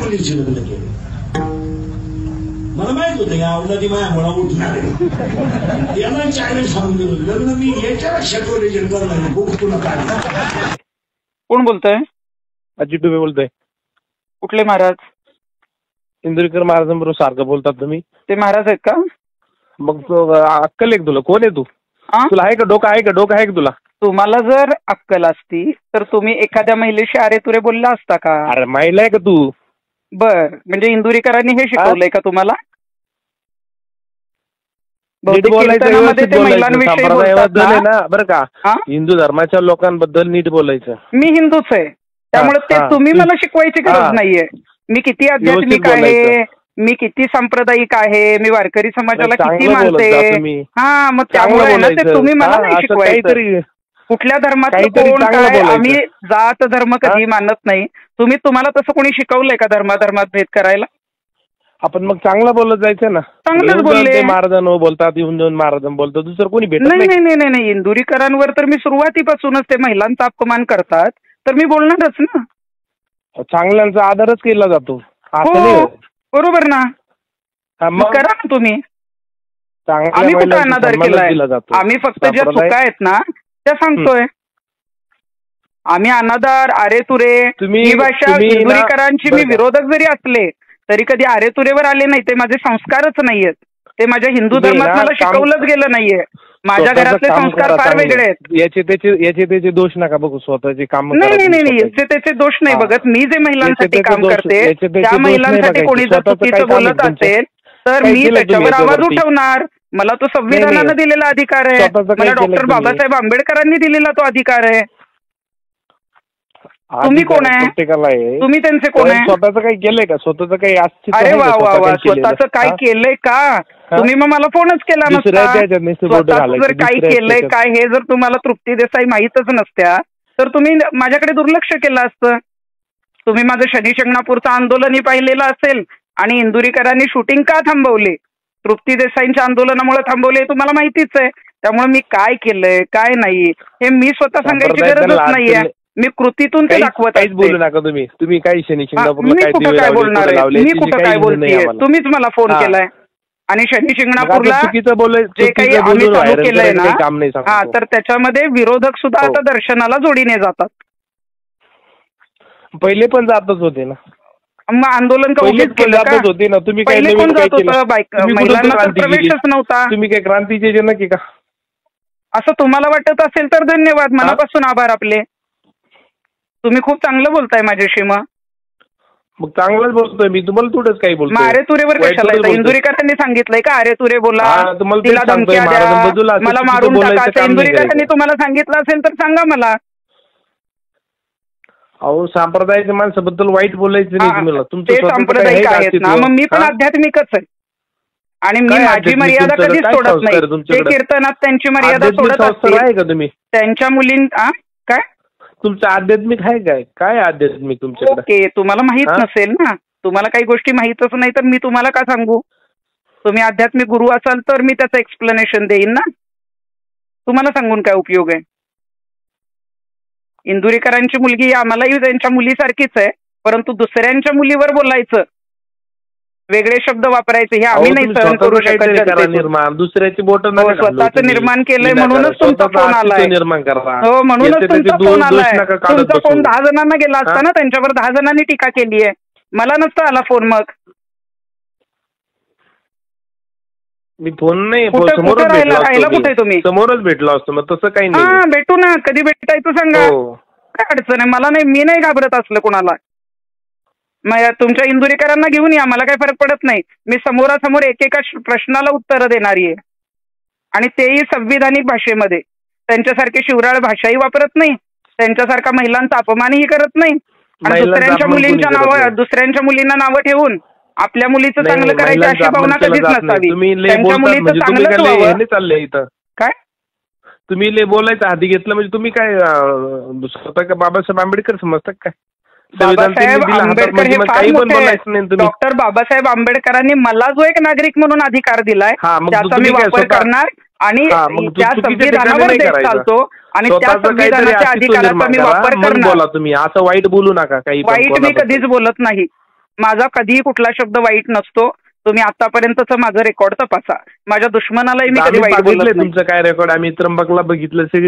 मुलीची लग्न केले. मला माहित होतं की अवलादी माया मुळा उठणार आहे. याला चायला सांगून दिलं लग्न मी याच्या शेटवले जन्मला नाही खूप तुला काढला. कोण बोलतोय? अजित डुबे बोलतोय. कुठले महाराज? इंदुरीकर महाराजांबरोबर सारखं बोलतात तुम्ही. ते महाराज आहेत का? मग अक्कल आहे तुला? कोण आहे तू? तुला आहे का डोकं? आहे का डोकं? आहे का तुला? तुम्हाला जर अक्कल असती तर तुम्ही एखाद्या महिलेशी अरे तुरे बोलला असता का? अरे महिला आहे का तू? बर, म्हणजे इंदुरीकरांनी हे शिकवलंय का तुम्हाला? नीट बोलायचं, महिलांविषयी ना बरं का. हिंदू धर्माच्या लोकांबद्दल नीट बोलायचं. मी हिंदूच आहे, त्यामुळे ते तुम्ही मला शिकवायची गरज नाहीये. मी किती आध्यात्मिक आहे, मी किती सांप्रदायिक आहे, मी वारकरी समाजाला किती मानते. हा, मग त्यामुळे ना ते तुम्ही मला नाही शिकवायचं. कुठल्या धर्मात कोण काय, आम्ही जात धर्म कधी मानत नाही. तुम्हाला तसं कोणी शिकवलंय का धर्मात भेद करायला? आपण मग चांगलं बोलत जायचं ना. चांगलंच बोलले. महाराजांना बोलतात, येऊन जाऊन महाराजांना बोलतात, दुसरं कोणी भेटत नाही. नाही नाही नाही इंदुरीकरांवर तर मी सुरुवातीपासूनच ते महिलांचा अपमान करतात तर मी बोलणारच ना. चांगल्यांचा आदरच केला जातो. बरोबर ना. मग करा ना तुम्ही. आम्ही कुठं अनादर केलाय? आम्ही फक्त ज्या चुका आहेत ना त्या सांगतोय. आम्ही अनादर अरे तुरे ही भाषा इंदुरीकरांची मी विरोधक जरी असले तरी कधी अरे तुरेवर आले नाही. ते माझे संस्कारच नाहीयेत. ते माझ्या हिंदू धर्मात मला शिकवलंच गेलं नाहीये. माझ्या घरातले संस्कार फार वेगळे आहेत. याचे त्याचे दोष नका बघू, स्वतःचे काम. नाही याचे त्याचे दोष नाही बघत. मी जे महिलांसाठी काम करते त्या महिलांसाठी कोणी जर चुकीचं बोलत असेल तर मी त्याच्यावर आवाज उठवणार. मला तो संविधानानं दिलेला अधिकार आहे. मला डॉक्टर बाबासाहेब आंबेडकरांनी दिलेला तो अधिकार आहे. तुम्ही कोण आहे? तुम्ही त्यांचे कोण आहे? स्वतःच काही केलंय का? स्वतःच काही? अरे वा वा वा, स्वतःच काय केलंय का? तुम्ही मग मला फोनच केला नसता. स्वतःच जर काय केलंय काय हे जर तुम्हाला तृप्ती देसाई माहीतच नसत्या तर तुम्ही माझ्याकडे दुर्लक्ष केलं असतं. तुम्ही माझं शनी शिंगणापूरचं आंदोलनही पाहिलेलं असेल आणि इंदुरीकरांनी शूटिंग का थांबवले, तृप्ती देसाईंच्या आंदोलनामुळे थांबवले तुम्हाला माहितीच आहे. त्यामुळे मी काय केलंय काय नाही हे मी स्वतः सांगायची गरजच नाहीये. मी कृतीतून ते दाखवत. काहीच बोलू नका तुम्ही काही शनी शिंगणापूरला मी कुठं काय बोलणार आहे? मी कुठं काय बोलतेय? तुम्हीच मला फोन केलाय. आणि शनी शिंगणापूरला जे काही आम्ही चालू केलंय ना तर त्याच्यामध्ये विरोधक सुद्धा आता दर्शनाला जोडीने जातात. पहिले पण जातच होते ना. मग आंदोलन होते ना. तुम्ही पहिले कोण जात होतं? महिलांना प्रवेशच नव्हता. तुम्ही काय क्रांतीचे जनक आहे का? असं तुम्हाला वाटत असेल तर धन्यवाद, मनापासून आभार आपले. तुम्ही खूप चांगलं बोलताय माझ्याशी. मग चांगलंच बोलतोय मी. तुम्हाला थोडंच काही बोलतो. अरे तुरेवर कशाला येतं? इंदुरीकरांनी सांगितलंय का अरे तुरे बोला, तिला धमक्या द्या, मला मारून टाका? इंदुरीकरांनी तुम्हाला सांगितलं असेल तर सांगा मला. अहो, संप्रदायाच्या माणसाबद्दल वाईट बोलायचं नाही तुम्हाला. ते सांप्रदायिक आहेत ना. मग मी पण आध्यात्मिकच आहे आणि मी माझी मर्यादा कधीच सोडत नाही. ते कीर्तनात त्यांची मर्यादा सोडत असते. त्यांच्या मुलींना काय तुमचं आध्यात्मिक आहे काय? काय आध्यात्मिक तुमच्याकडे? ओके, तुम्हाला माहित नसेल ना. तुम्हाला काही गोष्टी माहितच नाही तर मी तुम्हाला का सांगू? तुम्ही आध्यात्मिक गुरु असाल तर मी त्याचं एक्सप्लेनेशन देईन ना. तुम्हाला सांगून काय उपयोग आहे? इंदुरीकरांची मुलगी आम्हालाही त्यांच्या मुलीसारखीच आहे, परंतु दुसऱ्यांच्या मुलीवर बोलायचं, वेगळे शब्द वापरायचे हे आम्ही नाही सहन करू शकत. दुसऱ्याची बोट स्वतःच निर्माण केलंय म्हणूनच तुमचा फोन आलाय. हो, म्हणूनच तुमचा फोन आलाय. तुमचा फोन 10 जणांना गेला असता ना, त्यांच्यावर 10 जणांनी टीका केली आहे. मला नसता आला फोन. मग मी फोन नाही, राहिला कुठे तुम्ही? समोरच भेटलो असतो. मग तसं काही नाही. हा, भेटू ना. कधी भेटायचं सांगा. काय अडचण आहे? मला नाही, मी नाही घाबरत असलं कोणाला. तुमच्या इंदुरीकरांना घेऊन या, मला काही फरक पडत नाही. मी समोरासमोर एकेका प्रश्नाला उत्तरं देणारी आहे आणि तेही संविधानिक भाषेमध्ये. त्यांच्यासारखी शिवराळ भाषाही वापरत नाही, त्यांच्यासारखा महिलांचा अपमानही करत नाही आणि दुसऱ्यांच्या मुलींना नावं ठेवून आपल्या मुलीचं चांगलं करायची अशी भावना कधीच नसावी. त्यांच्या मुलीचं चांगलं चाललंय इथं. काय तुम्ही लय बोलायचं हाती घेतलं म्हणजे तुम्ही काय स्वतः का बाबासाहेब आंबेडकर समजतात काय? बाबासाहेब आंबेडकर हे फार मोठे. डॉक्टर बाबासाहेब आंबेडकरांनी मला जो एक नागरिक म्हणून अधिकार दिलाय त्याचा मी वापर करणार आणि त्या संविधानावर देश चालतो आणि त्या संविधानाच्या अधिकाराचा मी वापर करणार. तुम्ही असं वाईट बोलू नका. काही वाईट मी कधीच बोलत नाही. माझा कधीही कुठला शब्द वाईट नसतो. तुम्ही आतापर्यंतचं माझं रेकॉर्ड तपासा. माझ्या दुश्मनालाही मी कधी आम्ही वाईट बोलत बघितलंय नाही. तुमचं काय रेकॉर्ड, आम्ही त्र्यंबकला बघितलं, सगळी